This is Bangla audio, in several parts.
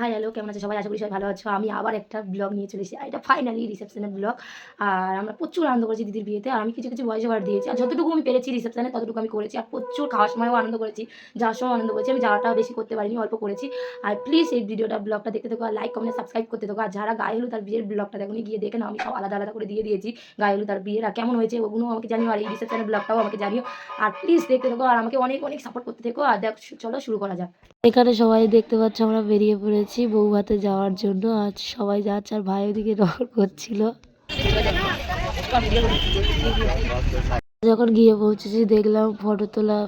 হাই হ্যালো, কেমন আছে সবাই? আশা করি সবাই ভালো আছো। আমি আবার একটা ব্লগ নিয়ে চলে এসেছি। আর এটা ফাইনালি রিসেপশনের ব্লগ। আর আমরা প্রচুর আনন্দ করেছি দিদির বিয়েতে। আর আমি কিছু কিছু ভয়েস ওভার দিয়েছি। আর যতটুকু আমি পেরেছি রিসেপশনে ততটুকু আমি করেছি। আর প্রচুর খাওয়ার সময়ও আনন্দ করেছি, যাওয়ার সময়ও আনন্দ করেছি। আমি যাওয়াটাও বেশি করতে পারিনি, অল্প করেছি। আর প্লিজ এই ভিডিওটা ব্লগটা দেখতে থাকো, আর লাইক কমেন্ট সাবস্ক্রাইব করতে থাকো। আর যারা গায়ে হলুদ আর বিয়ের ব্লগটা দেখো গিয়ে দেখে নাও, আমি সব আলাদা আলাদা করে দিয়ে দিয়েছি। গায়ে হলুদ আর বিয়ের আর কেমন হয়েছে ওগুলো আমাকে জানিও, আর এই রিসেপশনের ব্লগটাও আমাকে জানিও। আর প্লিজ দেখতে থাকো, আর আমাকে অনেক অনেক সাপোর্ট করতে থাকো। আর দেখ, চলো শুরু করা যাক। এখানে সবাই দেখতে পাচ্ছ আমরা বেরিয়ে পড়েছি বউ ভাতে যাওয়ার জন্য। আজ সবাই যাচ্ছে, আর ভাই ওদিকে নকল করছিল। যখন গিয়ে পৌঁছেছি দেখলাম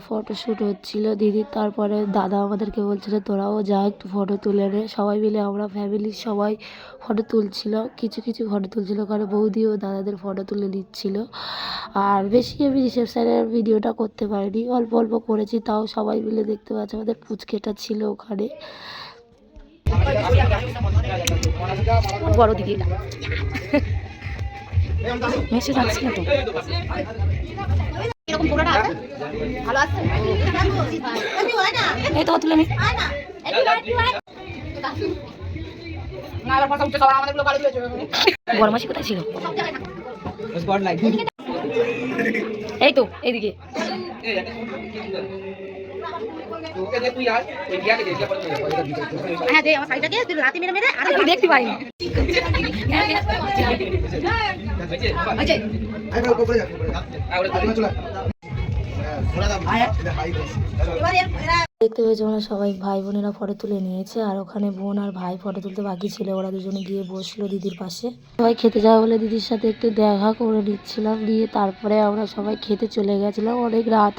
ফটোশ্যুট হচ্ছিল দিদির। তারপরে দাদা আমাদেরকে বলছিল তোরাও যা একটু ফটো তুলে নে। সবাই মিলে আমরা ফ্যামিলির সবাই ফটো তুলছিল, কিছু কিছু ফটো তুলছিল, কারণ বৌদি ও দাদাদের ফটো তুলে নিচ্ছিল। আর বেশি আমি রিসেপশনের ভিডিওটা করতে পারিনি, অল্প অল্প করেছি। তাও সবাই মিলে দেখতে পাচ্ছি আমাদের পুচকেটা ছিল ওখানে বড় দিদি। মেসেজ আসছে না তো? এই তো তুলে নি বড় মাসি কোথায় ছিল? এই তো এইদিকে। দেখতে পাইনি। দেখতে পেয়েছি ওরা সবাই ভাই বোনেরা ফটো তুলে নিয়েছে। আর ওখানে বোন আর ভাই ফটো তুলতে বাকি ছিল, ওরা দুজনে গিয়ে বসলো দিদির পাশে। সবাই খেতে যাওয়া বলে দিদির সাথে একটু দেখা করে নিচ্ছিলাম, দিয়ে তারপরে আমরা সবাই খেতে চলে গেছিলাম। অনেক রাত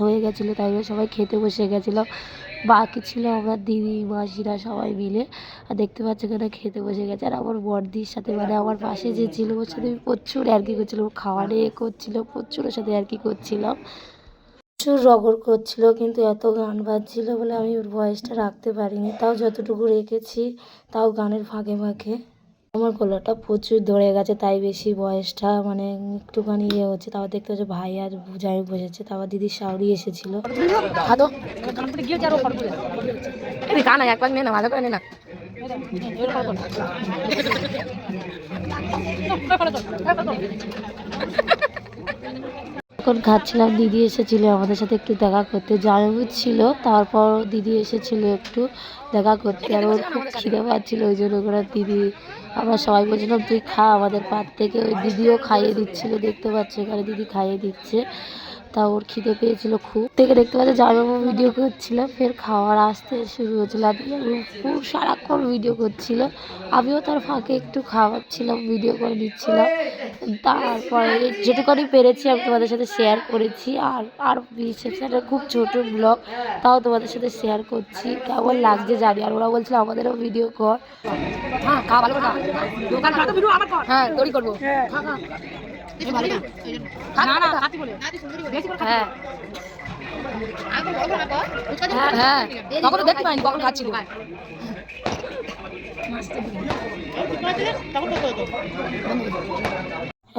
হয়ে গেছিলো, তাই সবাই খেতে বসে গেছিলাম। বাকি ছিল আমরা দিদি মাসিরা সবাই মিলে। আর দেখতে পাচ্ছি এখানে খেতে বসে গেছে। আর আমার বড়দির সাথে মানে আমার পাশে যে ছিল ওর সাথে আমি প্রচুর ইয়ার্কি করছিলাম, খাওয়া নিয়ে করছিল, প্রচুর ওর সাথে ইয়ার্কি করছিলাম, প্রচুর রগড় করছিল। কিন্তু এত গান বাজছিল বলে আমি ওর ভয়েসটা রাখতে পারিনি, তাও যতটুকু রেখেছি তাও গানের ফাঁকে ফাঁকে। আমার গলাটা প্রচুর ধরে গেছে, তাই বেশি ভয়েসটা মানে একটুখানি ইয়ে হচ্ছে। তারপর দেখতে হচ্ছে ভাই আর জামাই বসেছে, তারপর দিদির শাওরি এসেছিল। এখন খাচ্ছিলাম, দিদি এসেছিল আমাদের সাথে একটু দেখা করতে, জামাইবাবু ছিল, তারপর দিদি এসেছিল একটু দেখা করতে। আর ওর খুব খিদে পাচ্ছিল, ওই জন্য করে দিদি আমরা সবাই বলছিলাম তুই খা আমাদের পাত থেকে। ওই দিদিও খাইয়ে দিচ্ছিল, দেখতে পাচ্ছে এখানে দিদি খাইয়ে দিচ্ছে। তা ওর খিদে পেয়েছিল খুব। থেকে দেখতে পাচ্ছে জামাইবাবু ভিডিও করছিল, ফের খাওয়ার আসতে শুরু হয়েছিল। আর পুরো সারাক্ষণ ভিডিও করছিল, আমিও তার ফাঁকে একটু খাওয়াচ্ছিলাম, ভিডিও করে দিচ্ছিলাম। তারপরে যেটুকুনি পেরেছি আমি তোমাদের সাথে শেয়ার করেছি। আর রিসেপশনের খুব ছোট ব্লগ, তাও তোমাদের সাথে শেয়ার করছি। কেমন লাগছে জানি। আর ওরা বলছিল আমাদেরও ভিডিও কর। হ্যাঁ খাওয়া ভালো কথা, হ্যাঁ তৈরি করবো। হ্যাঁ হ্যাঁ কখনো দেখতে পাইনি, কখন খাচ্ছিল।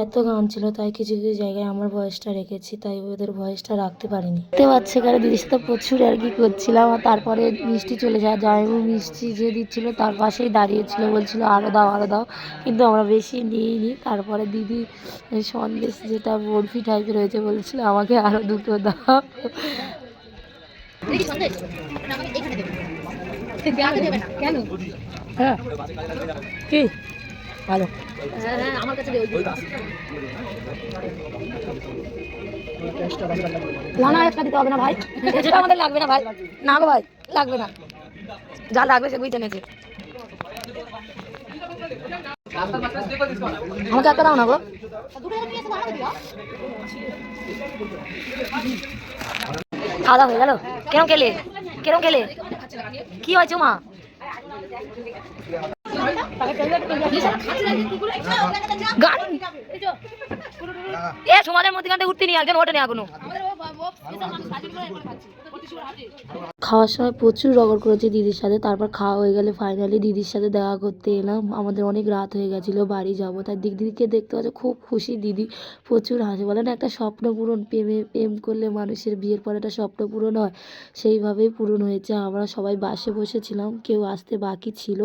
এত গান ছিল, তাই কিছু কিছু জায়গায় আমার ভয়েসটা রেখেছি, তাই ওদের ভয়েসটা রাখতে পারিনি। দেখতে পাচ্ছে কারণ দিদির সাথে প্রচুর আর কি করছিলাম। আর তারপরে মিষ্টি চলে যায়, জামাইবাবু মিষ্টি যে দিচ্ছিল তার পাশেই দাঁড়িয়েছিল, বলছিল আরও দাও আরও দাও, কিন্তু আমরা বেশি নিইনি। তারপরে দিদি সন্দেশ যেটা বরফি টাইপের হয়েছে বলছিল আমাকে আরও দুটো দাও। কেন? হ্যাঁ কি ভালো, আমার কাছে না একটা দিতে হবে না ভাই, যেটা আমাদের লাগবে না ভাই। না গো ভাই লাগবে না, যা লাগবে সেগুলোই টেনেছে। আমাকে একটা দাও না গো। খাওয়া দাওয়া হয়ে গেল? কেরম খেলে কি হয়েছে মা? গান এ সমাজের মধ্যে গানটা উঠতে নিয়ে একজন ওঠে নেই এখনো। খাওয়ার সময় প্রচুর রগড় করেছি দিদির সাথে, তারপর খাওয়া হয়ে গেলে ফাইনালি দিদির সাথে দেখা করতে এলাম। আমাদের অনেক রাত হয়ে গেছিলো, বাড়ি যাবো, তাই দিদিকে দেখতে পাচ্ছি খুব খুশি। দিদি প্রচুর হাসে, বলে না একটা স্বপ্ন পূরণ, প্রেম করলে মানুষের বিয়ের পরে একটা স্বপ্ন পূরণ হয়, সেইভাবেই পূরণ হয়েছে। আমরা সবাই বাসে বসেছিলাম, কেউ আসতে বাকি ছিল,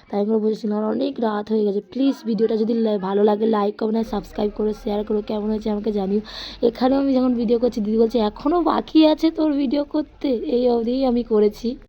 তাই আমরা বসেছিলাম। অনেক রাত হয়ে গেছে। প্লিজ ভিডিওটা যদি ভালো লাগে লাইক কমেন্ট আর সাবস্ক্রাইব করে শেয়ার করো। কেমন হয়েছে আমাকে জানিও। এখানেও আমি যখন ভিডিও করছি দিদি বলছে এখনও বাকি আছে তোর ভিডিও করতে, এই অবধিই আমি করেছি।